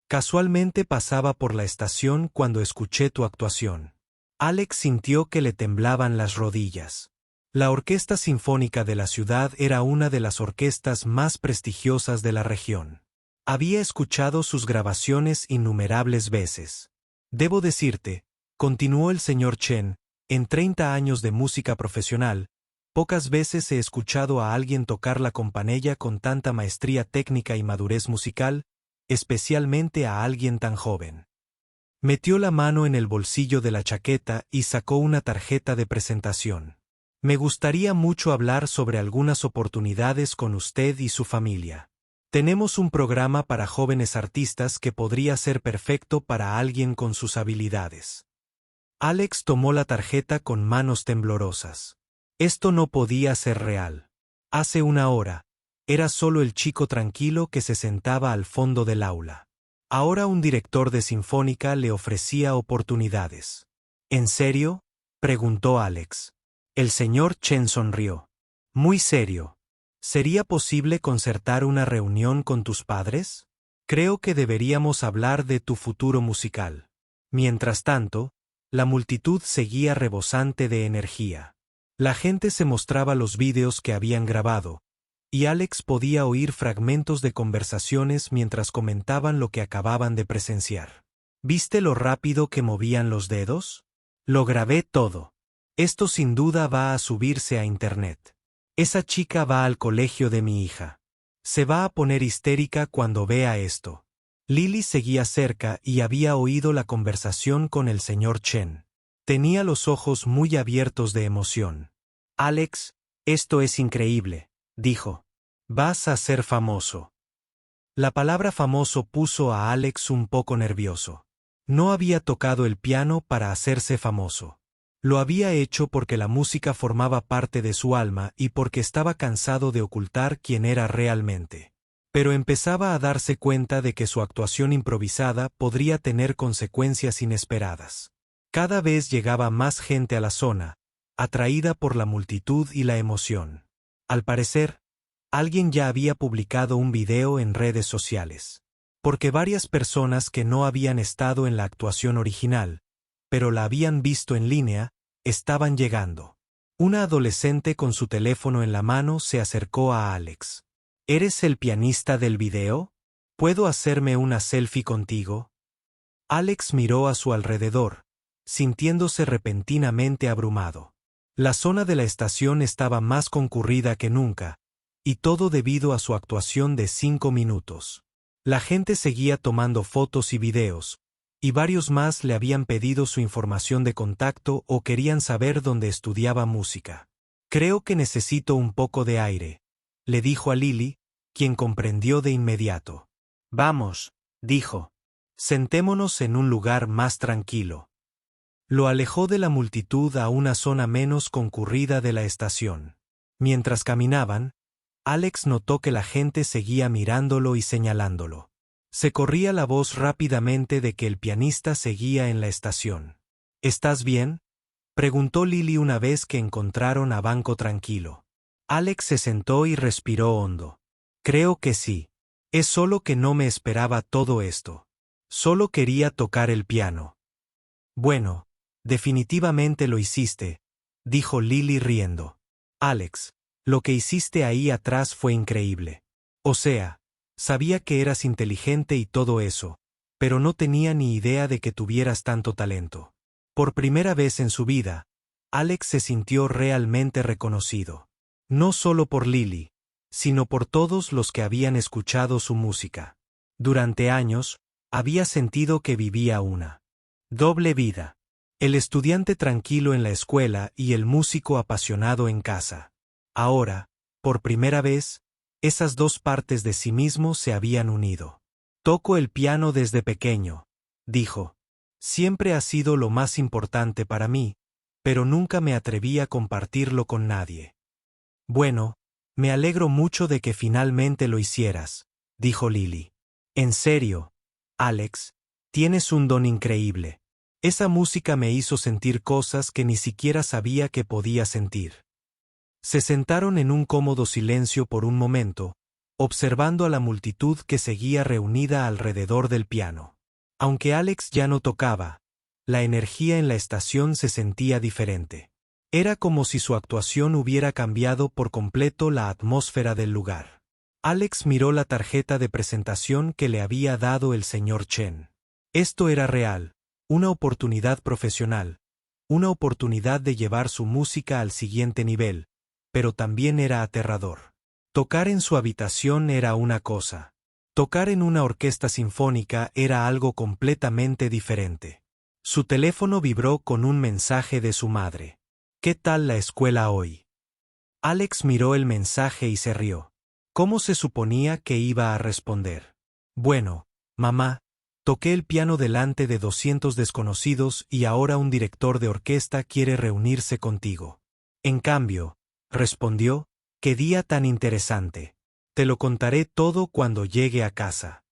Casualmente pasaba por la estación cuando escuché tu actuación. Alex sintió que le temblaban las rodillas. La Orquesta Sinfónica de la ciudad era una de las orquestas más prestigiosas de la región. Había escuchado sus grabaciones innumerables veces. Debo decirte, continuó el señor Chen, en 30 años de música profesional, pocas veces he escuchado a alguien tocar la campanella con tanta maestría técnica y madurez musical, especialmente a alguien tan joven. Metió la mano en el bolsillo de la chaqueta y sacó una tarjeta de presentación. Me gustaría mucho hablar sobre algunas oportunidades con usted y su familia. Tenemos un programa para jóvenes artistas que podría ser perfecto para alguien con sus habilidades. Alex tomó la tarjeta con manos temblorosas. Esto no podía ser real. Hace una hora, era solo el chico tranquilo que se sentaba al fondo del aula. Ahora un director de sinfónica le ofrecía oportunidades. ¿En serio?, preguntó Alex. El señor Chen sonrió. Muy serio. ¿Sería posible concertar una reunión con tus padres? Creo que deberíamos hablar de tu futuro musical. Mientras tanto, la multitud seguía rebosante de energía. La gente se mostraba los vídeos que habían grabado, y Alex podía oír fragmentos de conversaciones mientras comentaban lo que acababan de presenciar. ¿Viste lo rápido que movían los dedos? Lo grabé todo. Esto sin duda va a subirse a internet. Esa chica va al colegio de mi hija. Se va a poner histérica cuando vea esto. Lily seguía cerca y había oído la conversación con el señor Chen. Tenía los ojos muy abiertos de emoción. Alex, esto es increíble, dijo. Vas a ser famoso. La palabra famoso puso a Alex un poco nervioso. No había tocado el piano para hacerse famoso. Lo había hecho porque la música formaba parte de su alma y porque estaba cansado de ocultar quién era realmente. Pero empezaba a darse cuenta de que su actuación improvisada podría tener consecuencias inesperadas. Cada vez llegaba más gente a la zona, atraída por la multitud y la emoción. Al parecer, alguien ya había publicado un video en redes sociales. Porque varias personas que no habían estado en la actuación original, pero la habían visto en línea, estaban llegando. Una adolescente con su teléfono en la mano se acercó a Alex. ¿Eres el pianista del video? ¿Puedo hacerme una selfie contigo? Alex miró a su alrededor, sintiéndose repentinamente abrumado. La zona de la estación estaba más concurrida que nunca, y todo debido a su actuación de 5 minutos. La gente seguía tomando fotos y videos, y varios más le habían pedido su información de contacto o querían saber dónde estudiaba música. Creo que necesito un poco de aire, le dijo a Lily, quien comprendió de inmediato. Vamos, dijo. Sentémonos en un lugar más tranquilo. Lo alejó de la multitud a una zona menos concurrida de la estación. Mientras caminaban, Alex notó que la gente seguía mirándolo y señalándolo. Se corría la voz rápidamente de que el pianista seguía en la estación. ¿Estás bien?, preguntó Lily una vez que encontraron a banco tranquilo. Alex se sentó y respiró hondo. Creo que sí. Es solo que no me esperaba todo esto. Solo quería tocar el piano. Bueno, definitivamente lo hiciste, dijo Lily riendo. Alex, lo que hiciste ahí atrás fue increíble. O sea, sabía que eras inteligente y todo eso, pero no tenía ni idea de que tuvieras tanto talento. Por primera vez en su vida, Alex se sintió realmente reconocido. No solo por Lily, sino por todos los que habían escuchado su música. Durante años, había sentido que vivía una doble vida. El estudiante tranquilo en la escuela y el músico apasionado en casa. Ahora, por primera vez, esas dos partes de sí mismo se habían unido. Toco el piano desde pequeño, dijo. Siempre ha sido lo más importante para mí, pero nunca me atreví a compartirlo con nadie. Bueno, me alegro mucho de que finalmente lo hicieras, dijo Lily. En serio, Alex, tienes un don increíble. Esa música me hizo sentir cosas que ni siquiera sabía que podía sentir. Se sentaron en un cómodo silencio por un momento, observando a la multitud que seguía reunida alrededor del piano. Aunque Alex ya no tocaba, la energía en la estación se sentía diferente. Era como si su actuación hubiera cambiado por completo la atmósfera del lugar. Alex miró la tarjeta de presentación que le había dado el señor Chen. Esto era real, una oportunidad profesional, una oportunidad de llevar su música al siguiente nivel, pero también era aterrador. Tocar en su habitación era una cosa. Tocar en una orquesta sinfónica era algo completamente diferente. Su teléfono vibró con un mensaje de su madre. ¿Qué tal la escuela hoy? Alex miró el mensaje y se rió. ¿Cómo se suponía que iba a responder? Bueno, mamá, toqué el piano delante de 200 desconocidos y ahora un director de orquesta quiere reunirse contigo. En cambio, respondió, «Qué día tan interesante. Te lo contaré todo cuando llegue a casa».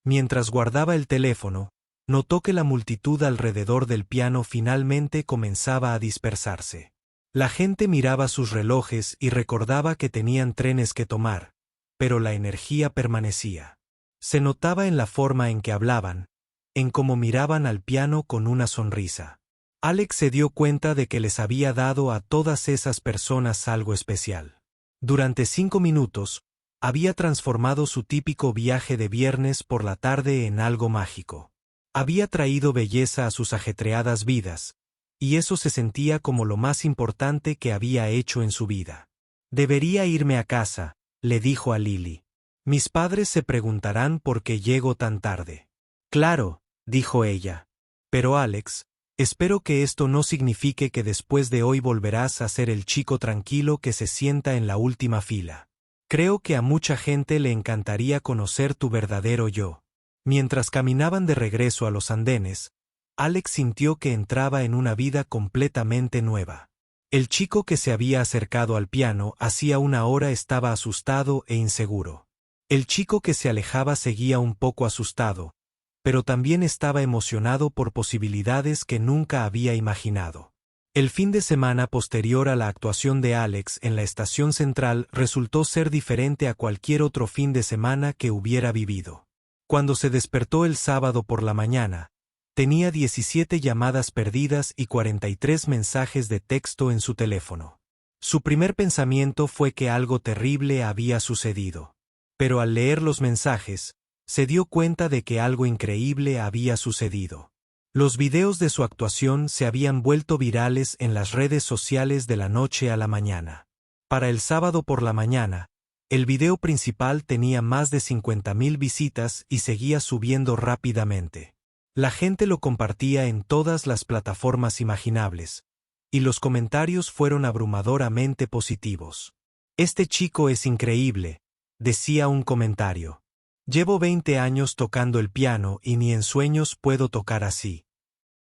Mientras guardaba el teléfono, notó que la multitud alrededor del piano finalmente comenzaba a dispersarse. La gente miraba sus relojes y recordaba que tenían trenes que tomar, pero la energía permanecía. Se notaba en la forma en que hablaban, en cómo miraban al piano con una sonrisa. Alex se dio cuenta de que les había dado a todas esas personas algo especial. Durante 5 minutos, había transformado su típico viaje de viernes por la tarde en algo mágico. Había traído belleza a sus ajetreadas vidas, y eso se sentía como lo más importante que había hecho en su vida. Debería irme a casa, le dijo a Lily. Mis padres se preguntarán por qué llego tan tarde. Claro, dijo ella. Pero Alex, espero que esto no signifique que después de hoy volverás a ser el chico tranquilo que se sienta en la última fila. Creo que a mucha gente le encantaría conocer tu verdadero yo. Mientras caminaban de regreso a los andenes, Alex sintió que entraba en una vida completamente nueva. El chico que se había acercado al piano hacía una hora estaba asustado e inseguro. El chico que se alejaba seguía un poco asustado, pero también estaba emocionado por posibilidades que nunca había imaginado. El fin de semana posterior a la actuación de Alex en la estación central resultó ser diferente a cualquier otro fin de semana que hubiera vivido. Cuando se despertó el sábado por la mañana, tenía 17 llamadas perdidas y 43 mensajes de texto en su teléfono. Su primer pensamiento fue que algo terrible había sucedido. Pero al leer los mensajes, se dio cuenta de que algo increíble había sucedido. Los videos de su actuación se habían vuelto virales en las redes sociales de la noche a la mañana. Para el sábado por la mañana, el video principal tenía más de 50,000 visitas y seguía subiendo rápidamente. La gente lo compartía en todas las plataformas imaginables, y los comentarios fueron abrumadoramente positivos. Este chico es increíble, decía un comentario. Llevo 20 años tocando el piano y ni en sueños puedo tocar así.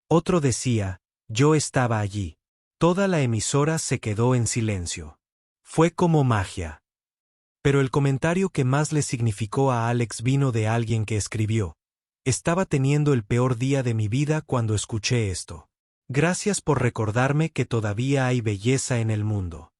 Otro decía, yo estaba allí. Toda la emisora se quedó en silencio. Fue como magia. Pero el comentario que más le significó a Alex vino de alguien que escribió: estaba teniendo el peor día de mi vida cuando escuché esto. Gracias por recordarme que todavía hay belleza en el mundo.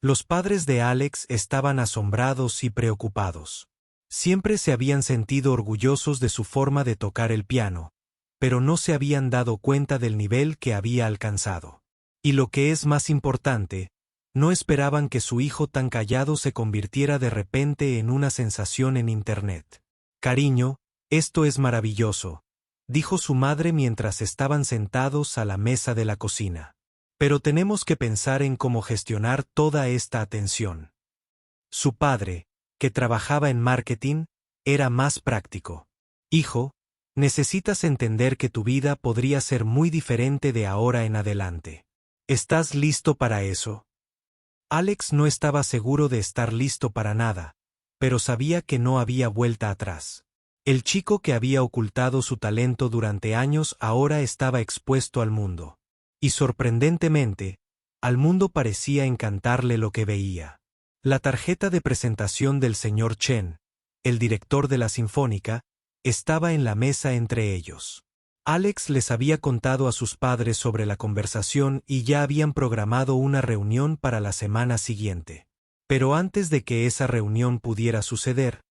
Los padres de Alex estaban asombrados y preocupados. Siempre se habían sentido orgullosos de su forma de tocar el piano, pero no se habían dado cuenta del nivel que había alcanzado. Y lo que es más importante, no esperaban que su hijo tan callado se convirtiera de repente en una sensación en Internet. Cariño, esto es maravilloso, dijo su madre mientras estaban sentados a la mesa de la cocina. Pero tenemos que pensar en cómo gestionar toda esta atención. Su padre, que trabajaba en marketing, era más práctico. Hijo, necesitas entender que tu vida podría ser muy diferente de ahora en adelante. ¿Estás listo para eso? Alex no estaba seguro de estar listo para nada, pero sabía que no había vuelta atrás. El chico que había ocultado su talento durante años ahora estaba expuesto al mundo. Y sorprendentemente, al mundo parecía encantarle lo que veía. La tarjeta de presentación del señor Chen, el director de la Sinfónica, estaba en la mesa entre ellos. Alex les había contado a sus padres sobre la conversación y ya habían programado una reunión para la semana siguiente. Pero antes de que esa reunión pudiera suceder,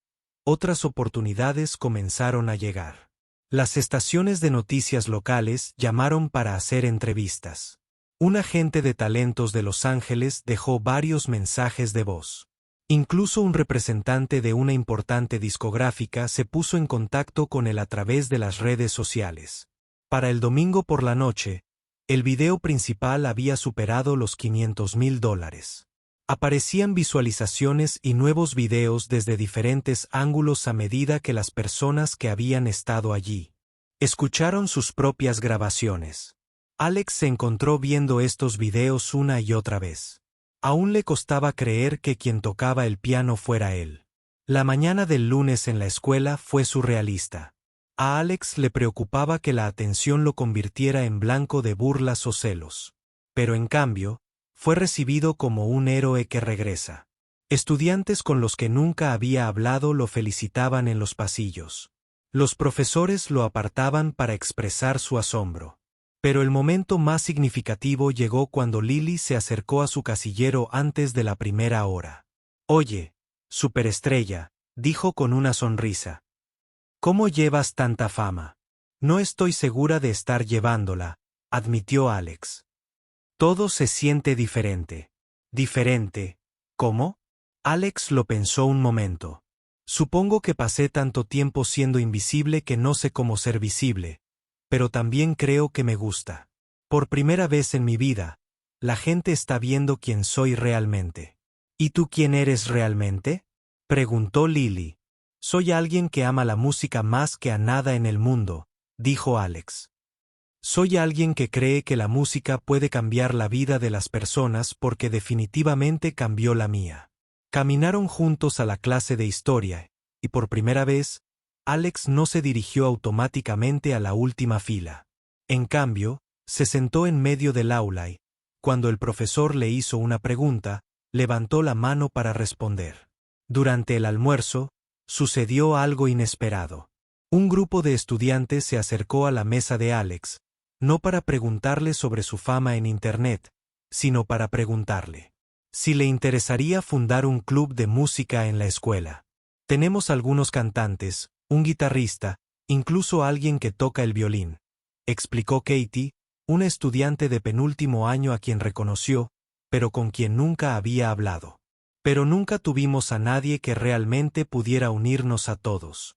otras oportunidades comenzaron a llegar. Las estaciones de noticias locales llamaron para hacer entrevistas. Un agente de talentos de Los Ángeles dejó varios mensajes de voz. Incluso un representante de una importante discográfica se puso en contacto con él a través de las redes sociales. Para el domingo por la noche, el video principal había superado los $500,000. Aparecían visualizaciones y nuevos videos desde diferentes ángulos a medida que las personas que habían estado allí escucharon sus propias grabaciones. Alex se encontró viendo estos videos una y otra vez. Aún le costaba creer que quien tocaba el piano fuera él. La mañana del lunes en la escuela fue surrealista. A Alex le preocupaba que la atención lo convirtiera en blanco de burlas o celos. Pero en cambio, fue recibido como un héroe que regresa. Estudiantes con los que nunca había hablado lo felicitaban en los pasillos. Los profesores lo apartaban para expresar su asombro. Pero el momento más significativo llegó cuando Lily se acercó a su casillero antes de la primera hora. «Oye, superestrella», dijo con una sonrisa. «¿Cómo llevas tanta fama?» «No estoy segura de estar llevándola», admitió Alex. «Todo se siente diferente». «¿Diferente? ¿Cómo?» Alex lo pensó un momento. «Supongo que pasé tanto tiempo siendo invisible que no sé cómo ser visible, pero también creo que me gusta. Por primera vez en mi vida, la gente está viendo quién soy realmente». «¿Y tú quién eres realmente?», preguntó Lily. «Soy alguien que ama la música más que a nada en el mundo», dijo Alex. «Soy alguien que cree que la música puede cambiar la vida de las personas porque definitivamente cambió la mía». Caminaron juntos a la clase de historia, y por primera vez, Alex no se dirigió automáticamente a la última fila. En cambio, se sentó en medio del aula y, cuando el profesor le hizo una pregunta, levantó la mano para responder. Durante el almuerzo, sucedió algo inesperado. Un grupo de estudiantes se acercó a la mesa de Alex, no para preguntarle sobre su fama en Internet, sino para preguntarle si le interesaría fundar un club de música en la escuela. «Tenemos algunos cantantes, un guitarrista, incluso alguien que toca el violín», explicó Katie, una estudiante de penúltimo año a quien reconoció, pero con quien nunca había hablado. «Pero nunca tuvimos a nadie que realmente pudiera unirnos a todos.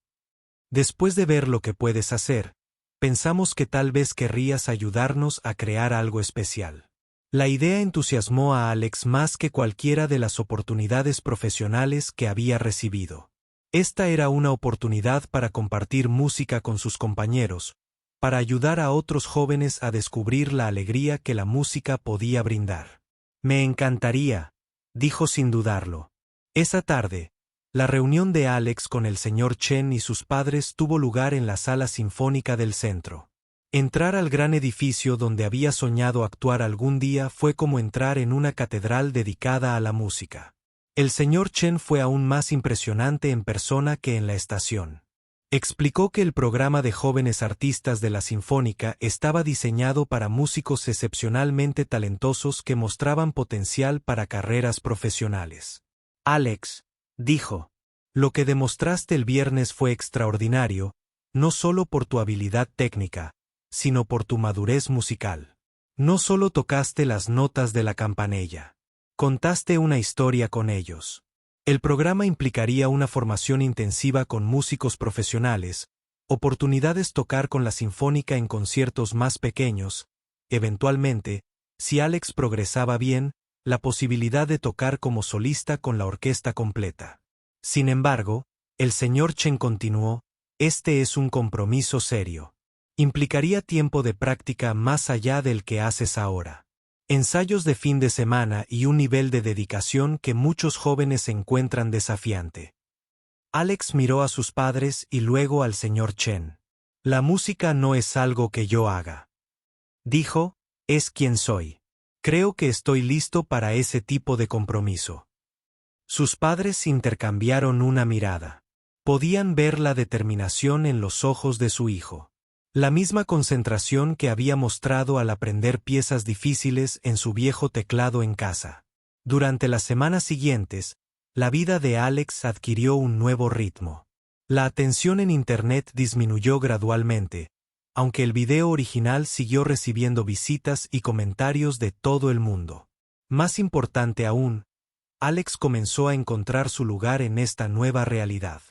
Después de ver lo que puedes hacer, pensamos que tal vez querrías ayudarnos a crear algo especial». La idea entusiasmó a Alex más que cualquiera de las oportunidades profesionales que había recibido. Esta era una oportunidad para compartir música con sus compañeros, para ayudar a otros jóvenes a descubrir la alegría que la música podía brindar. «Me encantaría», dijo sin dudarlo. Esa tarde, la reunión de Alex con el señor Chen y sus padres tuvo lugar en la sala sinfónica del centro. Entrar al gran edificio donde había soñado actuar algún día fue como entrar en una catedral dedicada a la música. El señor Chen fue aún más impresionante en persona que en la estación. Explicó que el programa de jóvenes artistas de la Sinfónica estaba diseñado para músicos excepcionalmente talentosos que mostraban potencial para carreras profesionales. «Alex», dijo, «lo que demostraste el viernes fue extraordinario, no solo por tu habilidad técnica, sino por tu madurez musical. No solo tocaste las notas de la campanella. Contaste una historia con ellos. El programa implicaría una formación intensiva con músicos profesionales, oportunidades tocar con la Sinfónica en conciertos más pequeños, eventualmente, si Alex progresaba bien, la posibilidad de tocar como solista con la orquesta completa. Sin embargo, el señor Chen continuó, este es un compromiso serio. Implicaría tiempo de práctica más allá del que haces ahora. Ensayos de fin de semana y un nivel de dedicación que muchos jóvenes encuentran desafiante. Alex miró a sus padres y luego al señor Chen. La música no es algo que yo haga. Dijo, es quien soy. Creo que estoy listo para ese tipo de compromiso. Sus padres intercambiaron una mirada. Podían ver la determinación en los ojos de su hijo. La misma concentración que había mostrado al aprender piezas difíciles en su viejo teclado en casa. Durante las semanas siguientes, la vida de Alex adquirió un nuevo ritmo. La atención en Internet disminuyó gradualmente, aunque el video original siguió recibiendo visitas y comentarios de todo el mundo. Más importante aún, Alex comenzó a encontrar su lugar en esta nueva realidad.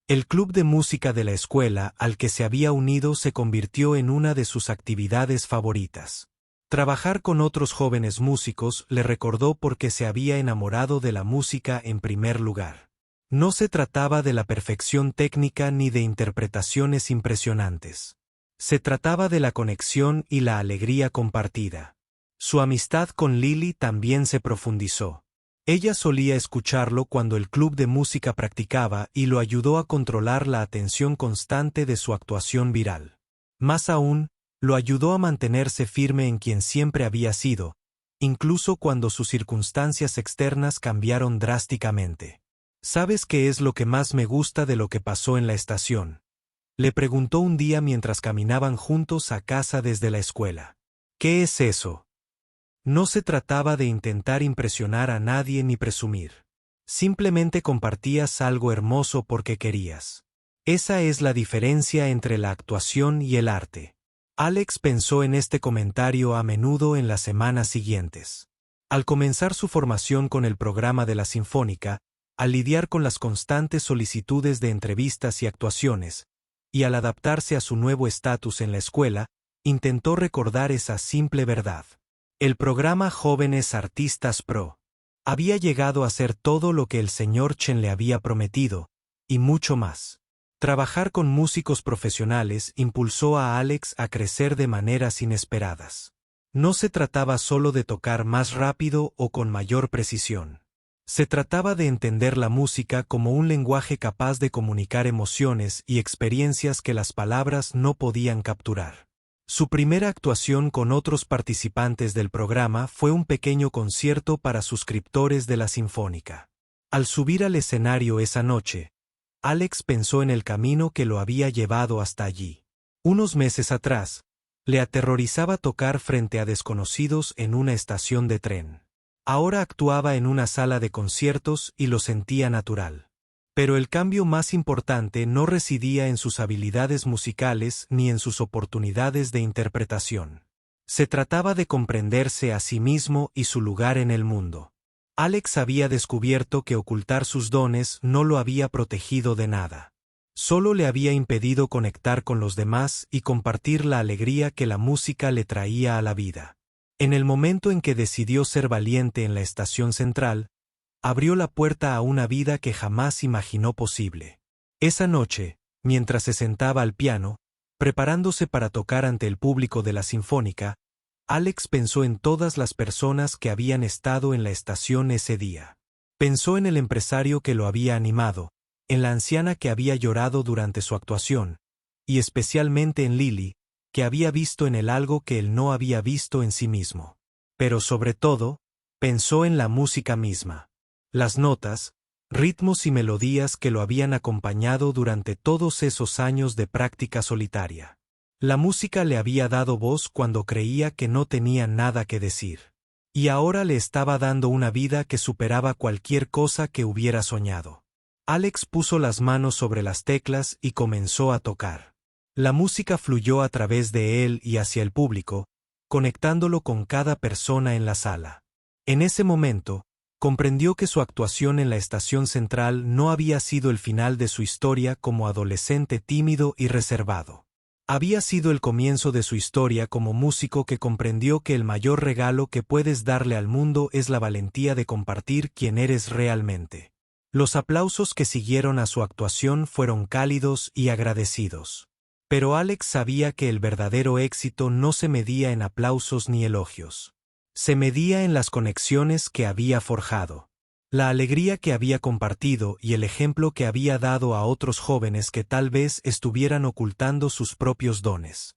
El club de música de la escuela al que se había unido se convirtió en una de sus actividades favoritas. Trabajar con otros jóvenes músicos le recordó por qué se había enamorado de la música en primer lugar. No se trataba de la perfección técnica ni de interpretaciones impresionantes. Se trataba de la conexión y la alegría compartida. Su amistad con Lily también se profundizó. Ella solía escucharlo cuando el club de música practicaba y lo ayudó a controlar la atención constante de su actuación viral. Más aún, lo ayudó a mantenerse firme en quien siempre había sido, incluso cuando sus circunstancias externas cambiaron drásticamente. ¿Sabes qué es lo que más me gusta de lo que pasó en la estación?, le preguntó un día mientras caminaban juntos a casa desde la escuela. ¿Qué es eso? No se trataba de intentar impresionar a nadie ni presumir. Simplemente compartías algo hermoso porque querías. Esa es la diferencia entre la actuación y el arte. Alex pensó en este comentario a menudo en las semanas siguientes. Al comenzar su formación con el programa de la Sinfónica, al lidiar con las constantes solicitudes de entrevistas y actuaciones, y al adaptarse a su nuevo estatus en la escuela, intentó recordar esa simple verdad. El programa Jóvenes Artistas Pro había llegado a ser todo lo que el señor Chen le había prometido, y mucho más. Trabajar con músicos profesionales impulsó a Alex a crecer de maneras inesperadas. No se trataba solo de tocar más rápido o con mayor precisión. Se trataba de entender la música como un lenguaje capaz de comunicar emociones y experiencias que las palabras no podían capturar. Su primera actuación con otros participantes del programa fue un pequeño concierto para suscriptores de la Sinfónica. Al subir al escenario esa noche, Alex pensó en el camino que lo había llevado hasta allí. Unos meses atrás, le aterrorizaba tocar frente a desconocidos en una estación de tren. Ahora actuaba en una sala de conciertos y lo sentía natural. Pero el cambio más importante no residía en sus habilidades musicales ni en sus oportunidades de interpretación. Se trataba de comprenderse a sí mismo y su lugar en el mundo. Alex había descubierto que ocultar sus dones no lo había protegido de nada. Solo le había impedido conectar con los demás y compartir la alegría que la música le traía a la vida. En el momento en que decidió ser valiente en la estación central, abrió la puerta a una vida que jamás imaginó posible. Esa noche, mientras se sentaba al piano, preparándose para tocar ante el público de la Sinfónica, Alex pensó en todas las personas que habían estado en la estación ese día. Pensó en el empresario que lo había animado, en la anciana que había llorado durante su actuación, y especialmente en Lily, que había visto en él algo que él no había visto en sí mismo. Pero sobre todo, pensó en la música misma. Las notas, ritmos y melodías que lo habían acompañado durante todos esos años de práctica solitaria. La música le había dado voz cuando creía que no tenía nada que decir. Y ahora le estaba dando una vida que superaba cualquier cosa que hubiera soñado. Alex puso las manos sobre las teclas y comenzó a tocar. La música fluyó a través de él y hacia el público, conectándolo con cada persona en la sala. En ese momento, comprendió que su actuación en la estación central no había sido el final de su historia como adolescente tímido y reservado. Había sido el comienzo de su historia como músico que comprendió que el mayor regalo que puedes darle al mundo es la valentía de compartir quién eres realmente. Los aplausos que siguieron a su actuación fueron cálidos y agradecidos. Pero Alex sabía que el verdadero éxito no se medía en aplausos ni elogios. Se medía en las conexiones que había forjado, la alegría que había compartido y el ejemplo que había dado a otros jóvenes que tal vez estuvieran ocultando sus propios dones.